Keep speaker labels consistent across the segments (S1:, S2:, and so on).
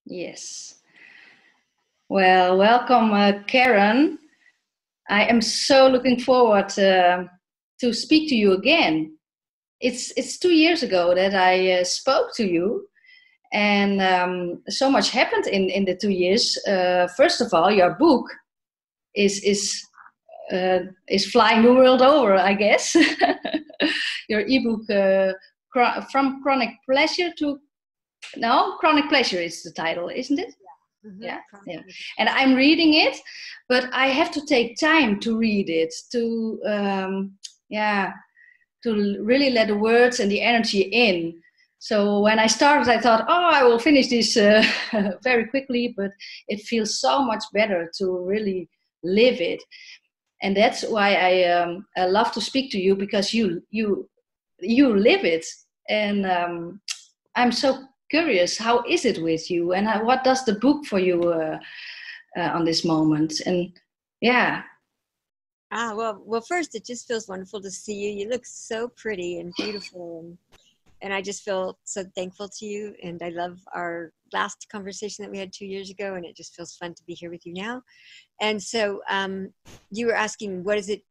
S1: Yes. Well, welcome, Karen. I am so looking forward to speak to you again. It's 2 years ago that I spoke to you, and so much happened in the 2 years. First of all, your book is is is flying the world over, I guess. Your ebook, from chronic pleasure to no, chronic pleasure is the title, isn't it? Yeah, yeah. And I'm reading it, but I have to take time to read it yeah, to really let the words and the energy in. So when I started, I thought, oh, I will finish this very quickly, but it feels so much better to really live it. And that's why I love to speak to you, because you live it. And I'm so curious, how is it with you, and what does the book for you on this moment? And yeah.
S2: Well, first, it just feels wonderful to see you. You look so pretty and beautiful, and I just feel so thankful to you. And I love our last conversation that we had 2 years ago, and it just feels fun to be here with you now. And so, you were asking, what is it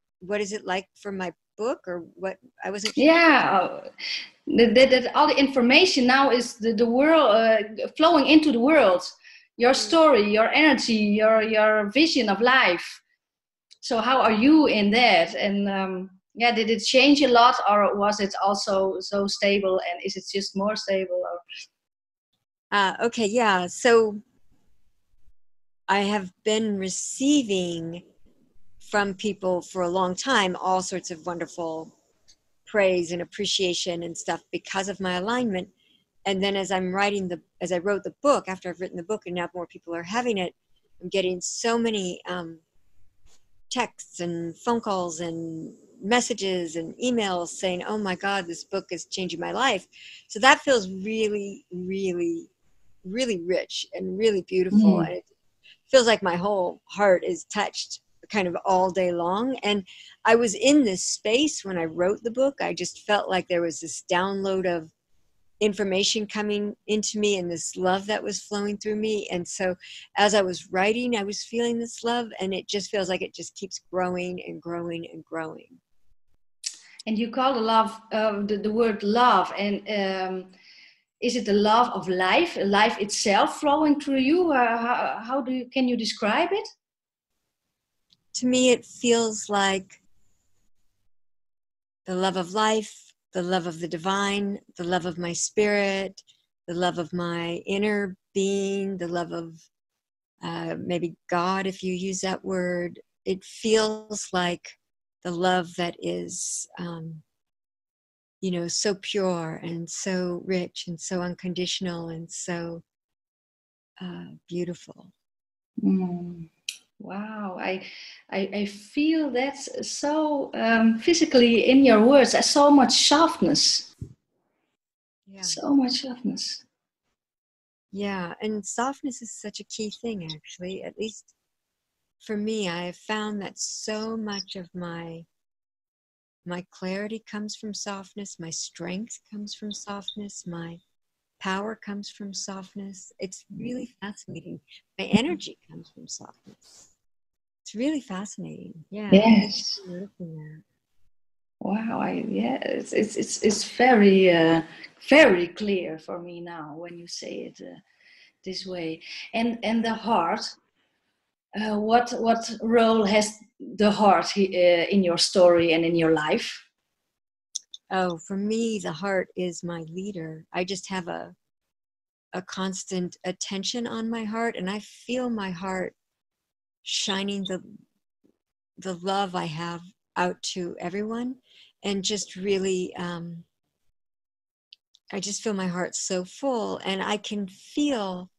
S2: like for my book, or what? I wasn't sure.
S1: Yeah, that all the information now is the world, flowing into the world. Your story, your energy, your vision of life. So how are you in that? And yeah, did it change a lot, or was it also so stable? And is it just more stable? Or?
S2: Okay, yeah. So I have been receiving from people for a long time all sorts of wonderful praise and appreciation and stuff because of my alignment. And then as I wrote the book, after I've written the book and now more people are having it, I'm getting so many texts and phone calls and messages and emails saying, oh my God, this book is changing my life. So that feels really, really, really rich and really beautiful. And it feels like my whole heart is touched kind of all day long. And I was in this space when I wrote the book. I just felt like there was this download of information coming into me and this love that was flowing through me. And so as I was writing, I was feeling this love, and it just feels like it just keeps growing and growing and growing.
S1: And you call the love, the word love, and is it the love of life itself flowing through you? How can you describe it?
S2: To me, it feels like the love of life, the love of the divine, the love of my spirit, the love of my inner being, the love of maybe God, if you use that word. It feels like the love that is, so pure and so rich and so unconditional and so beautiful.
S1: Wow, I feel that's so physically in your words. There's so much softness. Yeah. So much softness.
S2: Yeah, and softness is such a key thing, actually. At least for me, I have found that so much of my clarity comes from softness, my strength comes from softness, my power comes from softness. It's really fascinating. My energy comes from softness. It's really fascinating. Yeah.
S1: Yes. Wow. It's very very clear for me now when you say it this way. And the heart. What role has the heart in your story and in your life?
S2: Oh, for me, the heart is my leader. I just have a constant attention on my heart, and I feel my heart shining the love I have out to everyone, and just really I just feel my heart so full, and I can feel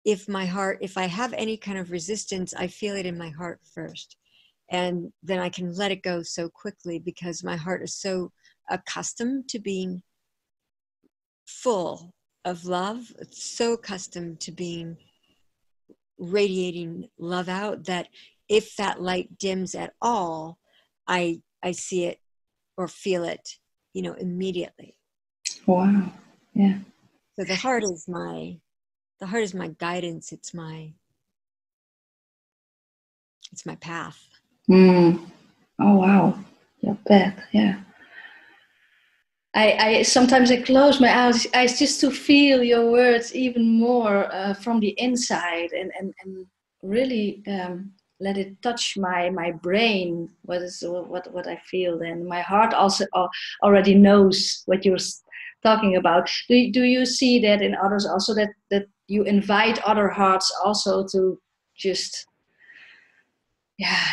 S2: if I have any kind of resistance, I feel it in my heart first, and then I can let it go so quickly because my heart is so accustomed to being full of love. It's so accustomed to being radiating love out that if that light dims at all, I see it or feel it, immediately.
S1: Wow. Yeah.
S2: So the heart is my the heart is my guidance. It's my path.
S1: Oh wow, your path. Yeah. I sometimes I close my eyes just to feel your words even more from the inside, and really let it touch my brain. What I feel, and my heart also already knows what you're talking about. Do you see that in others also, that you invite other hearts also to just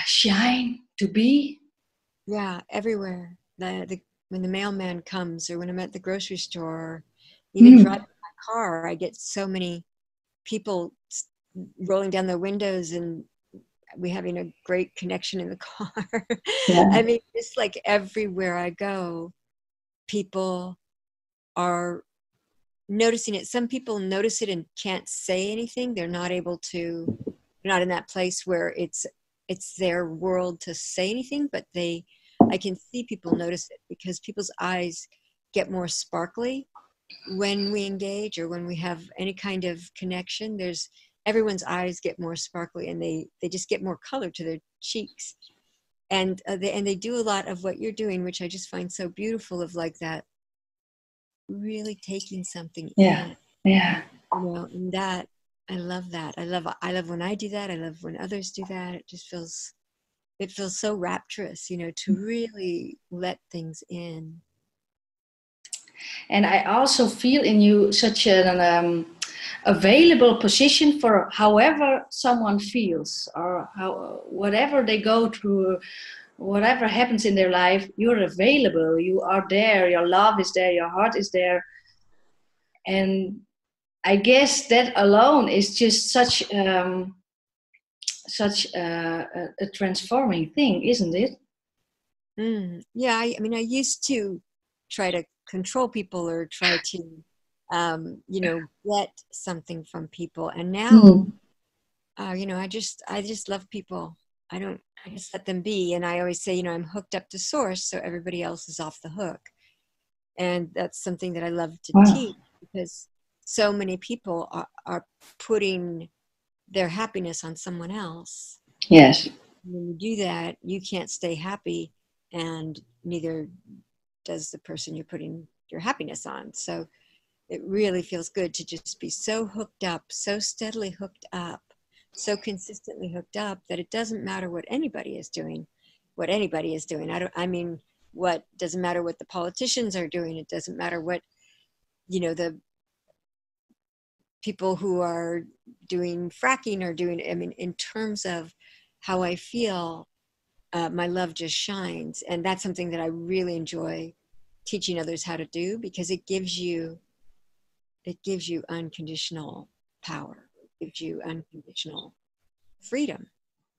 S1: shine, to be?
S2: Yeah, everywhere. When the mailman comes, or when I'm at the grocery store, even driving my car, I get so many people rolling down their windows and we having a great connection in the car.
S1: Yeah.
S2: I mean, it's like everywhere I go, people are noticing it. Some people notice it and can't say anything. They're not able to, they're not in that place where it's their world to say anything, but I can see people notice it because people's eyes get more sparkly when we engage or when we have any kind of connection. Everyone's eyes get more sparkly, and they just get more color to their cheeks. And they do a lot of what you're doing, which I just find so beautiful, of like that, really taking something
S1: Yeah.
S2: in,
S1: Yeah.
S2: and that, I love that. I love when I do that. I love when others do that. It feels so rapturous, to really let things in.
S1: And I also feel in you such an available position for however someone feels, or whatever they go through, whatever happens in their life. You're available. You are there. Your love is there. Your heart is there. And I guess that alone is just such a transforming thing, isn't it?
S2: Yeah, I mean, I used to try to control people or try to, get something from people, and now,
S1: Mm.
S2: I just love people. I just let them be, and I always say, I'm hooked up to source, so everybody else is off the hook, and that's something that I love to
S1: Wow.
S2: teach, because so many people are putting their happiness on someone else.
S1: Yes.
S2: When you do that, you can't stay happy, and neither does the person you're putting your happiness on. So it really feels good to just be so hooked up, so steadily hooked up, so consistently hooked up, that it doesn't matter what anybody is doing. What doesn't matter what the politicians are doing. It doesn't matter what, the people who are doing fracking are doing. I mean, in terms of how I feel, my love just shines. And that's something that I really enjoy teaching others how to do, because it gives you unconditional power. It gives you unconditional freedom.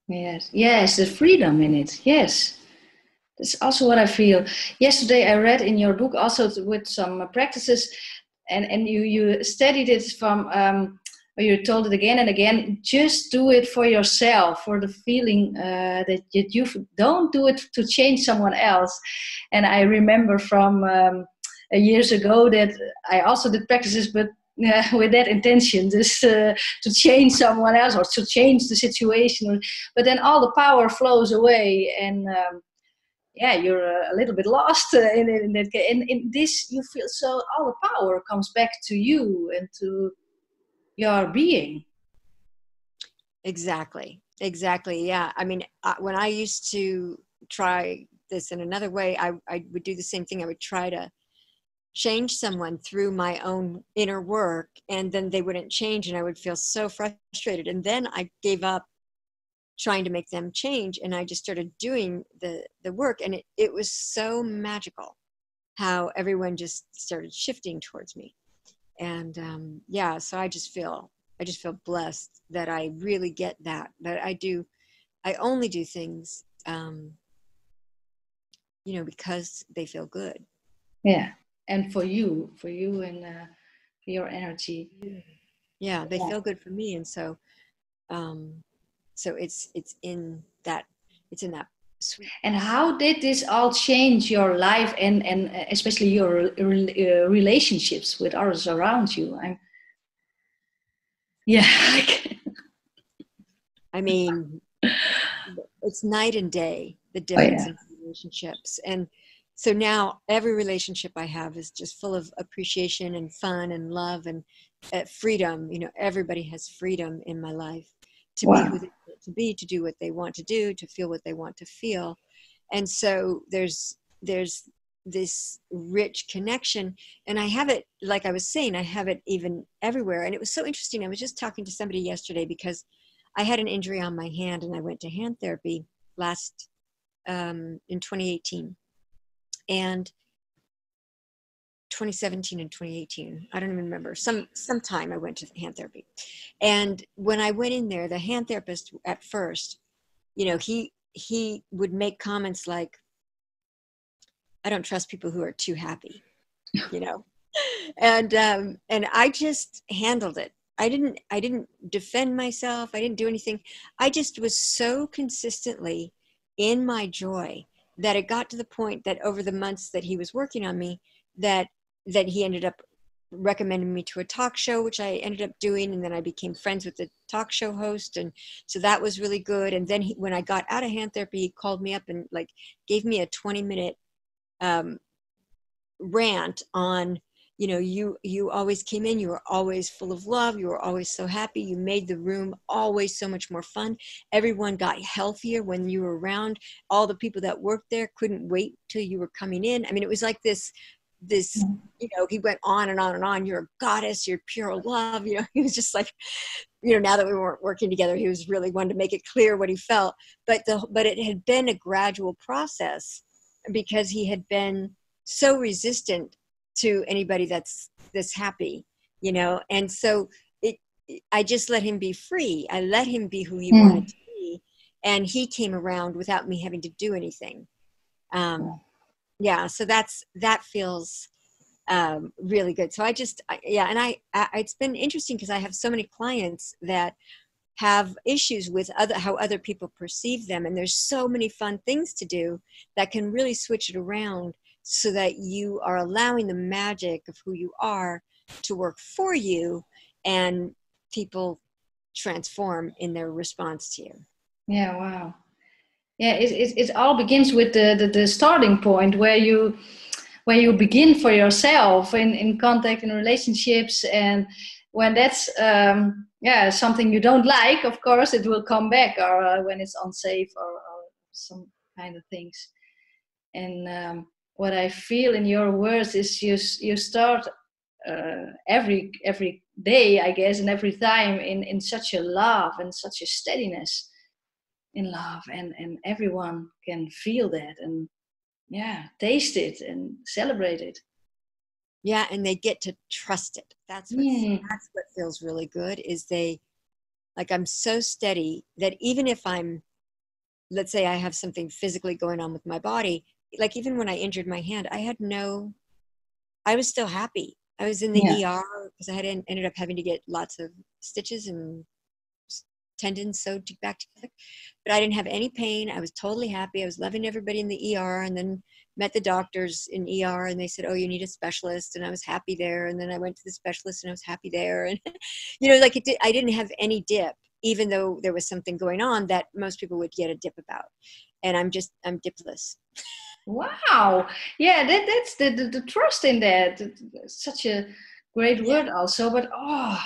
S1: Yes. Yes. The freedom in it. Yes. That's also what I feel. Yesterday, I read in your book also with some practices, and you studied it from, or you told it again and again. Just do it for yourself, for the feeling that you don't do it to change someone else. And I remember from years ago that I also did practices, but with that intention, just to change someone else or to change the situation. But then all the power flows away, and you're a little bit lost in that case. And in this, you feel so all the power comes back to you and to your being.
S2: Exactly. Yeah. I mean, when I used to try this in another way, I would do the same thing. I would try to change someone through my own inner work, and then they wouldn't change, and I would feel so frustrated. And then I gave up trying to make them change, and I just started doing the work, and it was so magical how everyone just started shifting towards me. And so I just feel blessed that I really get that I only do things because they feel good.
S1: Yeah, and for you, and for your energy.
S2: Yeah, they
S1: Yeah.
S2: feel good for me. And um so it's in that sweet.
S1: And how did this all change your life, and especially your relationships with others around you? Yeah.
S2: I mean, it's night and day, the
S1: Oh
S2: difference
S1: yeah.
S2: in relationships. And so now every relationship I have is just full of appreciation and fun and love and freedom. You know, everybody has freedom in my life to be who
S1: Wow.
S2: they want to be, to do what they want to do, to feel what they want to feel. And so there's this rich connection, and I have it, like I was saying, I have it even everywhere. And it was so interesting. I was just talking to somebody yesterday because I had an injury on my hand, and I went to hand therapy last in 2018 and 2017 and 2018. I don't even remember. Sometime I went to hand therapy, and when I went in there, the hand therapist at first, you know, he would make comments like, "I don't trust people who are too happy," you know, and I just handled it. I didn't defend myself. I didn't do anything. I just was so consistently in my joy that it got to the point that over the months that he was working on me, that he ended up recommending me to a talk show, which I ended up doing, and then I became friends with the talk show host, and so that was really good. And then when I got out of hand therapy, he called me up and like gave me a 20-minute rant on, you know, you always came in, you were always full of love, you were always so happy, you made the room always so much more fun, everyone got healthier when you were around, all the people that worked there couldn't wait till you were coming in. I mean, it was like this, you know, he went on and on and on. You're a goddess, you're pure love, you know. He was just like, you know, now that we weren't working together, he was really wanting to make it clear what he felt. But it had been a gradual process because he had been so resistant to anybody that's this happy, you know. And so I just let him be free. I let him be who he wanted
S1: Mm.
S2: to be, and he came around without me having to do anything. Yeah, so that feels really good. So yeah, and it's been interesting because I have so many clients that have issues with how other people perceive them, and there's so many fun things to do that can really switch it around so that you are allowing the magic of who you are to work for you, and people transform in their response to you.
S1: Yeah. Wow. Yeah. It all begins with the starting point where you begin for yourself in contact in relationships, and when that's yeah, something you don't like, of course it will come back, or when it's unsafe, or some kind of things. And what I feel in your words is you start every day, I guess, and every time in such a love and such a steadiness in love, and everyone can feel that, and yeah, taste it and celebrate it.
S2: Yeah, and they get to trust it.
S1: Mm.
S2: That's what feels really good, is they, like, I'm so steady that even if let's say I have something physically going on with my body, like even when I injured my hand, I was still happy. I was in the
S1: Yeah.
S2: ER because I had ended up having to get lots of stitches and tendons sewed back together, but I didn't have any pain. I was totally happy. I was loving everybody in the ER, and then met the doctors in ER, and they said, "Oh, you need a specialist," and I was happy there. And then I went to the specialist, and I was happy there. And you know, like I didn't have any dip, even though there was something going on that most people would get a dip about. And I'm dipless.
S1: Wow. Yeah, that's the trust in that. Such a great
S2: Yeah.
S1: word also, but oh.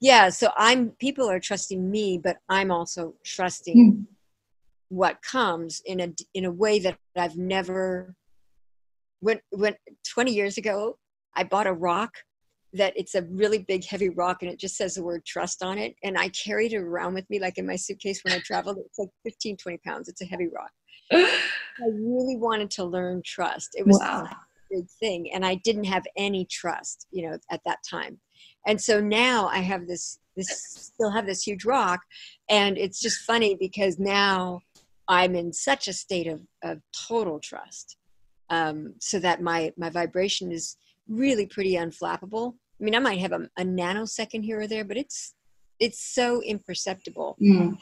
S2: Yeah. So people are trusting me, but I'm also trusting
S1: Mm.
S2: what comes in a way that I've never. When 20 years ago, I bought a rock that it's a really big, heavy rock, and it just says the word trust on it. And I carried it around with me, like in my suitcase when I traveled. It's like 15, 20 pounds. It's a heavy rock. I really wanted to learn trust. It was
S1: Wow.
S2: such a big thing. And I didn't have any trust, you know, at that time. And so now I have still have this huge rock. And it's just funny because now I'm in such a state of total trust. So that my vibration is really pretty unflappable. I mean, I might have a nanosecond here or there, but it's so imperceptible
S1: Mm.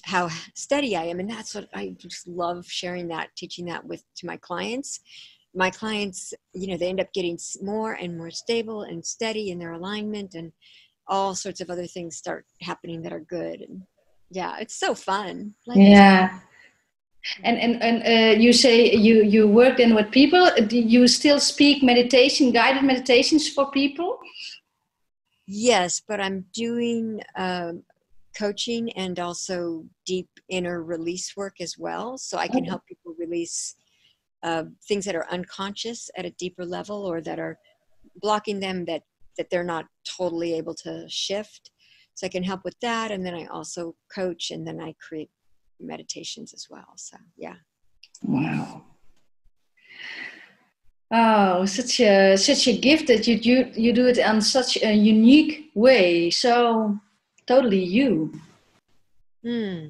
S2: how steady I am. And that's what I just love sharing, that, teaching that to my clients. My clients, you know, they end up getting more and more stable and steady in their alignment. And all sorts of other things start happening that are good. And yeah, it's so fun. Life is
S1: Yeah. And you say you work then with people. Do you still speak meditation, guided meditations for people?
S2: Yes, but I'm doing coaching and also deep inner release work as well. So I can
S1: Okay.
S2: help people release things that are unconscious at a deeper level, or that are blocking them, that they're not totally able to shift. So I can help with that. And then I also coach, and then I create meditations as well. So yeah.
S1: Wow. Oh, such a gift that you do it in such a unique way. So totally you.
S2: Hmm.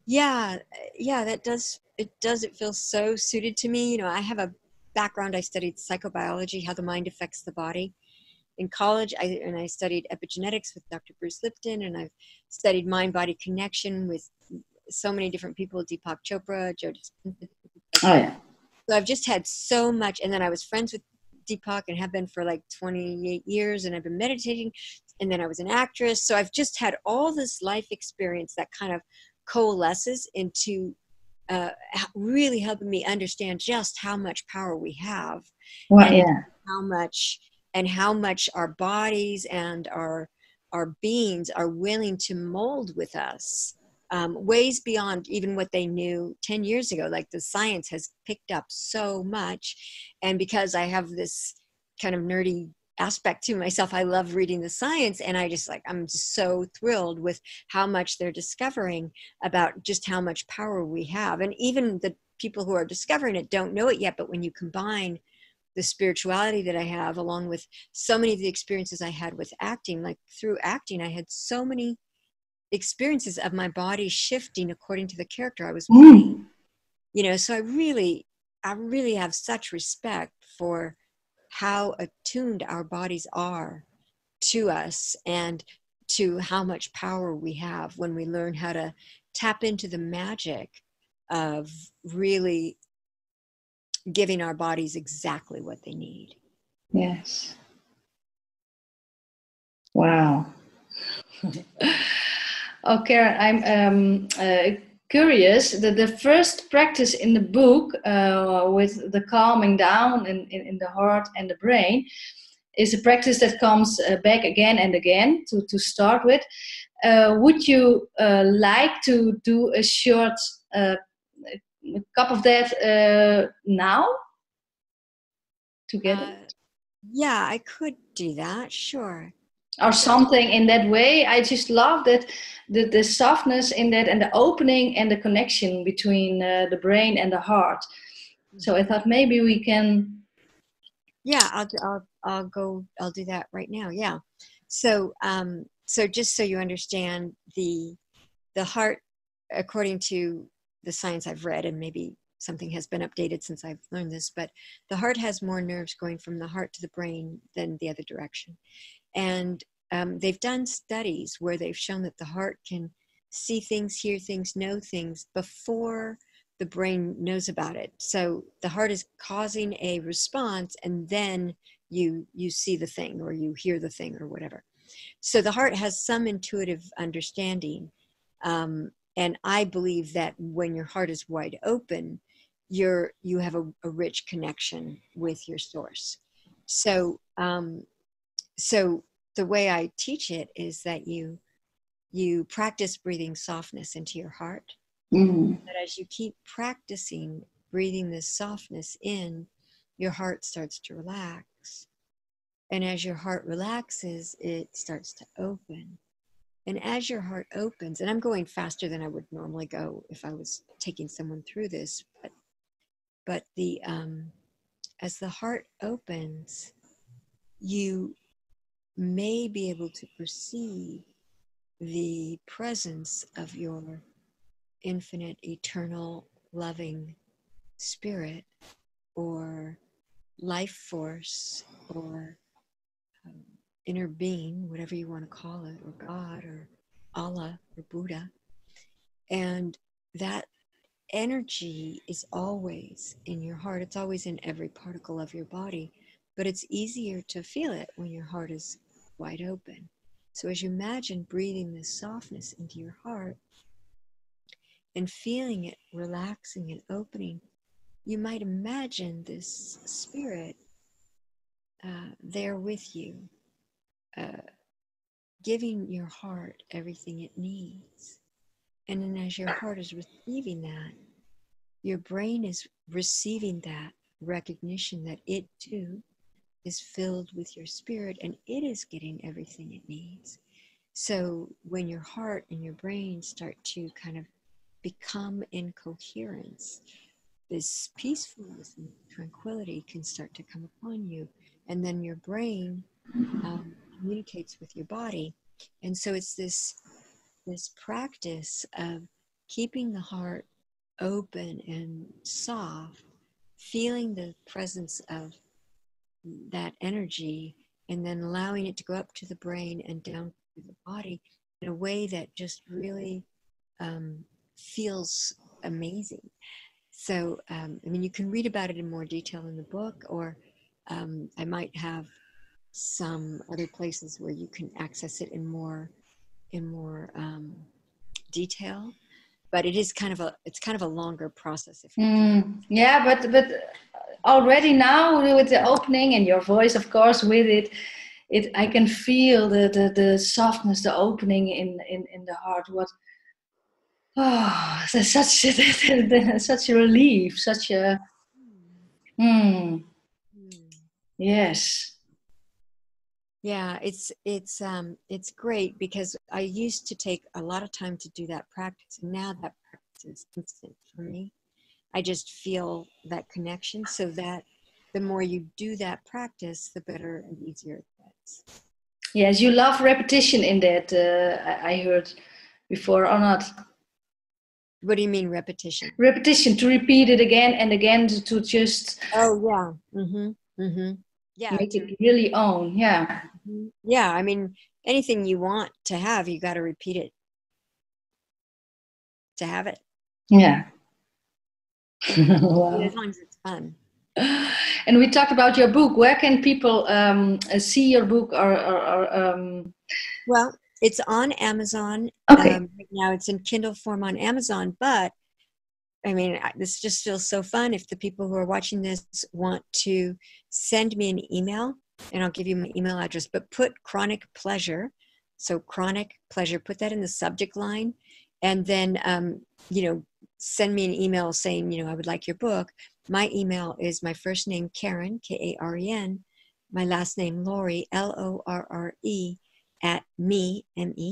S2: Yeah, yeah, it feels so suited to me. You know, I have a background. I studied psychobiology, how the mind affects the body. In college, I studied epigenetics with Dr. Bruce Lipton, and I've studied mind-body connection with so many different people, Deepak Chopra, Joe Dispenza.
S1: Oh yeah.
S2: So I've just had so much, and then I was friends with Deepak and have been for like 28 years, and I've been meditating, and then I was an actress. So I've just had all this life experience that kind of coalesces into really helping me understand just how much power we have,
S1: Well,
S2: and
S1: yeah.
S2: how much how much our bodies and our beings are willing to mold with us, ways beyond even what they knew 10 years ago. Like, the science has picked up so much, and because I have this kind of nerdy aspect to myself, I love reading the science, and I'm just so thrilled with how much they're discovering about just how much power we have. And even the people who are discovering it don't know it yet, but when you combine the spirituality that I have along with so many of the experiences I had with acting, like through acting I had so many experiences of my body shifting according to the character I was playing.
S1: Mm.
S2: So I really have such respect for how attuned our bodies are to us, and to how much power we have when we learn how to tap into the magic of really giving our bodies exactly what they need.
S1: Yes. Wow. Oh, Karen, I'm curious. The first practice in the book with the calming down in the heart and the brain is a practice that comes back again and again to start with. Would you like to do a short cup of that now together?
S2: Uh, yeah, I could do that. Sure.
S1: Or something in that way. I just love that the softness in that, and the opening and the connection between the brain and the heart. So I thought maybe we can.
S2: Yeah, I'll do that right now. Yeah. So just so you understand, the heart, according to the science I've read, and maybe something has been updated since I've learned this, but the heart has more nerves going from the heart to the brain than the other direction. And they've done studies where they've shown that the heart can see things, hear things, know things before the brain knows about it. So the heart is causing a response, and then you see the thing, or you hear the thing, or whatever. So the heart has some intuitive understanding. And I believe that when your heart is wide open, you have a rich connection with your source. So so the way I teach it is that you practice breathing softness into your heart.
S1: Mm,
S2: But as you keep practicing breathing this softness in, your heart starts to relax. And as your heart relaxes, it starts to open. And as your heart opens, and I'm going faster than I would normally go if I was taking someone through this, but the as the heart opens, you may be able to perceive the presence of your infinite, eternal, loving spirit, or life force, or um, inner being, whatever you want to call it, or God, or Allah, or Buddha. And that energy is always in your heart. It's always in every particle of your body, but it's easier to feel it when your heart is wide open. So as you imagine breathing this softness into your heart and feeling it relaxing and opening, you might imagine this spirit there with you, giving your heart everything it needs. And then as your heart is receiving that, your brain is receiving that recognition that it too is filled with your spirit and it is getting everything it needs. So when your heart and your brain start to kind of become in coherence, this peacefulness and tranquility can start to come upon you. And then your brain communicates with your body. And so it's this practice of keeping the heart open and soft, feeling the presence of that energy, and then allowing it to go up to the brain and down to the body in a way that just really feels amazing. So, I mean, you can read about it in more detail in the book, or I might have some other places where you can access it in more detail. But it is kind of a longer process if you
S1: Yeah, but already now with the opening and your voice, of course, with it I can feel the softness, the opening in the heart. What there's such a relief, such a yes.
S2: Yeah, it's great because I used to take a lot of time to do that practice, and now that practice is instant for me. I just feel that connection, so that the more you do that practice, the better and easier it gets.
S1: Yes, you love repetition in that. I heard before or not.
S2: What do you mean repetition?
S1: Repetition, to repeat it again and again, to just
S2: Yeah,
S1: make it really own. Yeah.
S2: yeah. I mean, anything you want to have, you got to repeat it to have it.
S1: Yeah.
S2: Wow. As long as it's fun.
S1: And we talked about your book. Where can people see your book?
S2: Well, it's on Amazon.
S1: Okay.
S2: Right now it's in Kindle form on Amazon, but I mean, this just feels so fun. If the people who are watching this want to send me an email, and I'll give you my email address, but put chronic pleasure. So chronic pleasure, put that in the subject line, and then, send me an email saying, I would like your book. My email is my first name, Karen, Karen, my last name, Lorre, Lorre, at me.com.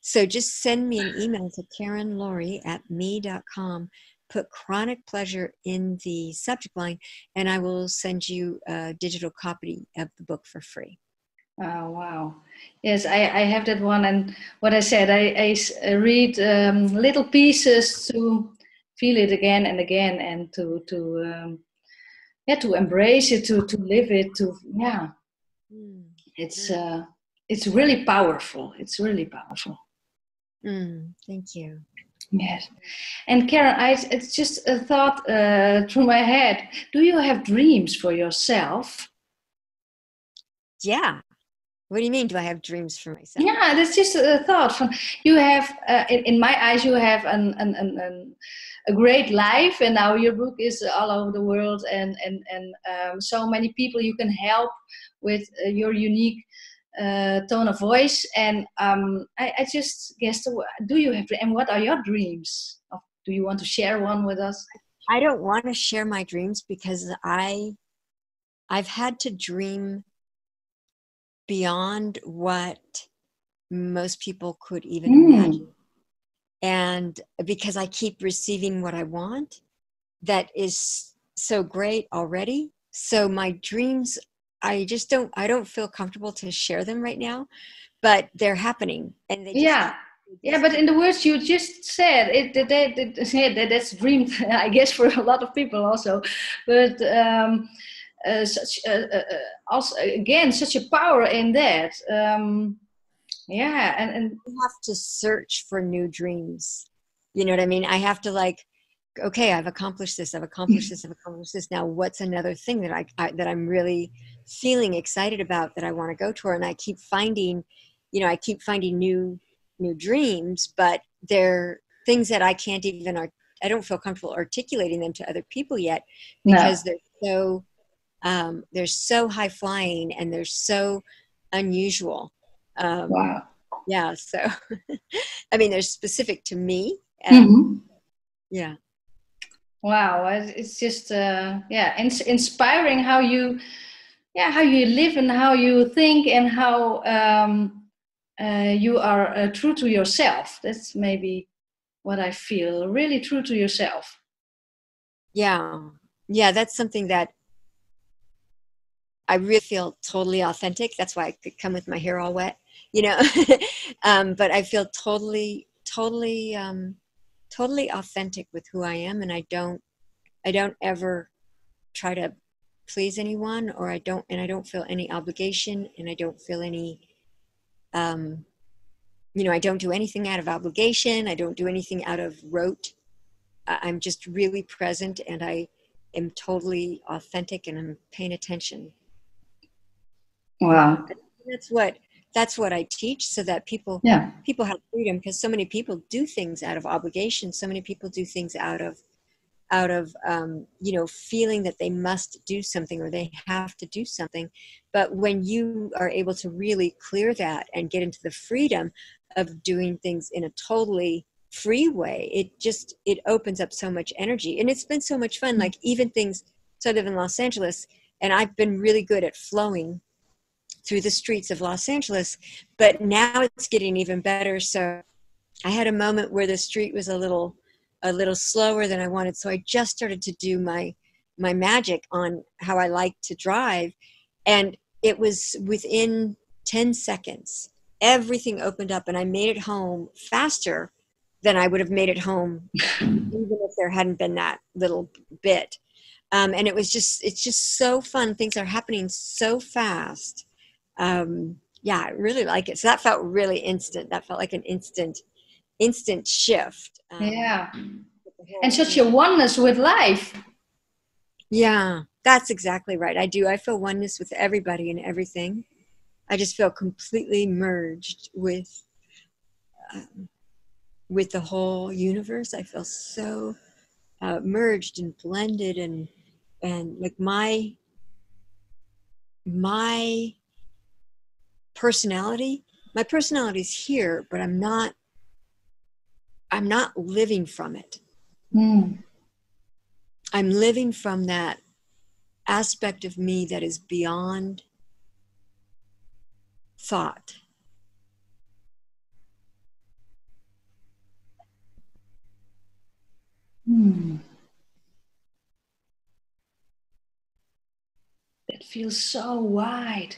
S2: So just send me an email to KarenLorre at me.com. Put chronic pleasure in the subject line, and I will send you a digital copy of the book for free.
S1: Oh, wow. Yes, I have that one. And what I said, I read little pieces to feel it again and again, and to embrace it, to live it, it's really powerful. It's really powerful.
S2: Thank you.
S1: Yes. And Karen, it's just a thought through my head. Do you have dreams for yourself?
S2: Yeah. What do you mean? Do I have dreams for myself?
S1: Yeah, that's just a thought. From you have, in my eyes, you have a great life, and now your book is all over the world, and so many people you can help with your unique tone of voice. And I just guessed, do you have, and what are your dreams? Do you want to share one with us?
S2: I don't want to share my dreams because I've had to dream beyond what most people could even imagine. And because I keep receiving what I want, that is so great already. So my dreams, I don't feel comfortable to share them right now, but they're happening. And they just
S1: but in the words you just said, that's dream, I guess, for a lot of people also. But also again, such a power in that. And
S2: you have to search for new dreams. You know what I mean? I have to okay, I've accomplished this, I've accomplished this, I've accomplished this. Now, what's another thing that that I'm really feeling excited about that I want to go toward? And I keep finding, I keep finding new dreams, but they're things that I can't even I don't feel comfortable articulating them to other people yet,
S1: No.
S2: because they're so high flying and they're so unusual.
S1: Wow.
S2: Yeah, so I mean, they're specific to me.
S1: Mm-hmm.
S2: Yeah.
S1: Wow, it's just inspiring how you live and how you think and how you are true to yourself. That's maybe what I feel. Really true to yourself.
S2: Yeah, that's something that I really feel totally authentic. That's why I could come with my hair all wet, you know. But I feel totally authentic with who I am, and I don't ever try to please anyone, or I don't feel any obligation, and I don't feel any, I don't do anything out of obligation. I don't do anything out of rote. I'm just really present, and I am totally authentic, and I'm paying attention. Yeah,
S1: Wow.
S2: that's what I teach, so that
S1: Yeah.
S2: people have freedom, because so many people do things out of obligation. So many people do things out of feeling that they must do something or they have to do something. But when you are able to really clear that and get into the freedom of doing things in a totally free way, it opens up so much energy, and it's been so much fun. Like, even things, so I live in Los Angeles, and I've been really good at flowing through the streets of Los Angeles, but now it's getting even better. So I had a moment where the street was a little slower than I wanted. So I just started to do my magic on how I like to drive. And it was within 10 seconds, everything opened up, and I made it home faster than I would have made it home even if there hadn't been that little bit. And it's just so fun. Things are happening so fast. Yeah, I really like it. So that felt really instant. That felt like an instant shift.
S1: Yeah.
S2: The
S1: And
S2: whole,
S1: such a oneness with life.
S2: yeah, that's exactly right. I do. I feel oneness with everybody and everything. I just feel completely merged with the whole universe. I feel so merged and blended, and like my personality, my personality's here, but I'm not living from it.
S1: Mm.
S2: I'm living from that aspect of me that is beyond thought.
S1: Mm. It feels so wide.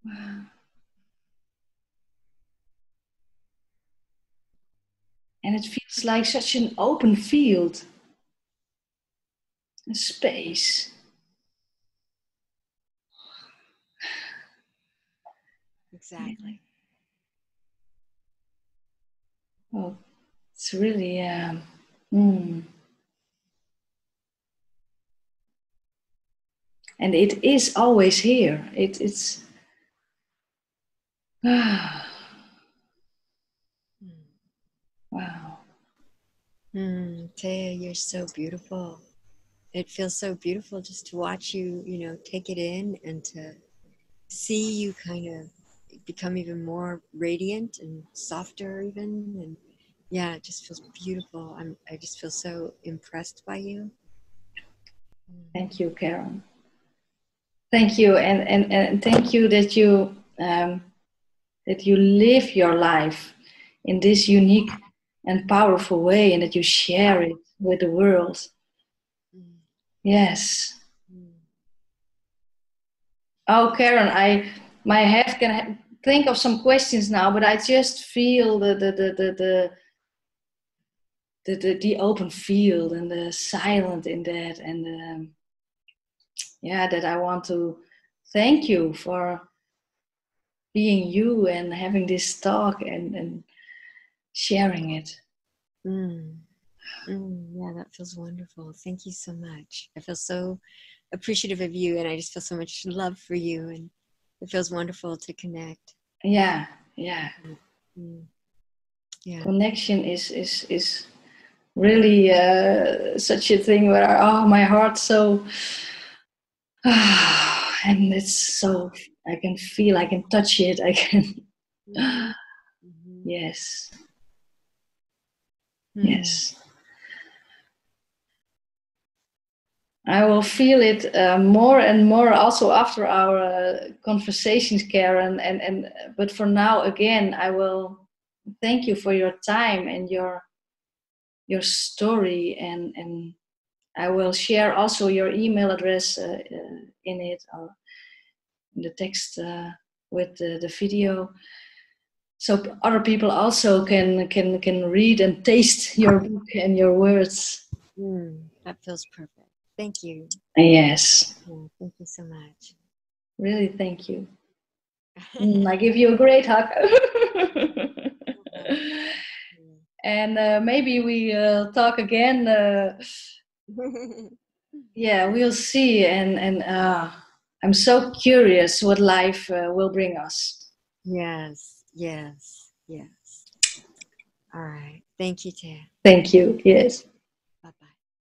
S1: Wow. And it feels like such an open field, a space.
S2: Exactly.
S1: Oh, it's really, mm. And it is always here. It's, wow.
S2: Thea, you're so beautiful. It feels so beautiful just to watch you, take it in, and to see you kind of become even more radiant and softer even. And yeah, it just feels beautiful. I just feel so impressed by you.
S1: Thank you, Karen. Thank you, and thank you that you live your life in this unique and powerful way, and that you share it with the world.
S2: Mm.
S1: Yes.
S2: Mm.
S1: Oh, Karen, I my head can think of some questions now, but I just feel the open field and the silent in that, and that I want to thank you for being you and having this talk, and sharing it.
S2: Yeah, that feels wonderful. Thank you so much. I feel so appreciative of you, and I just feel so much love for you, and it feels wonderful to connect.
S1: Yeah. Connection is really such a thing where my heart so and it's so, I can feel, I can touch it, I can yes. Yes. I will feel it more and more also after our conversations, Karen. And but for now, again, I will thank you for your time and your story, and I will share also your email address in it, or in the text with the video, so other people also can read and taste your book and your words.
S2: That feels perfect. Thank you.
S1: Yes.
S2: Yeah, thank you so much.
S1: Really, thank you. I give you a great hug. And maybe we'll talk again. Yeah, we'll see. And I'm so curious what life will bring us.
S2: Yes. All right. Thank you, Thea.
S1: Thank you. Yes.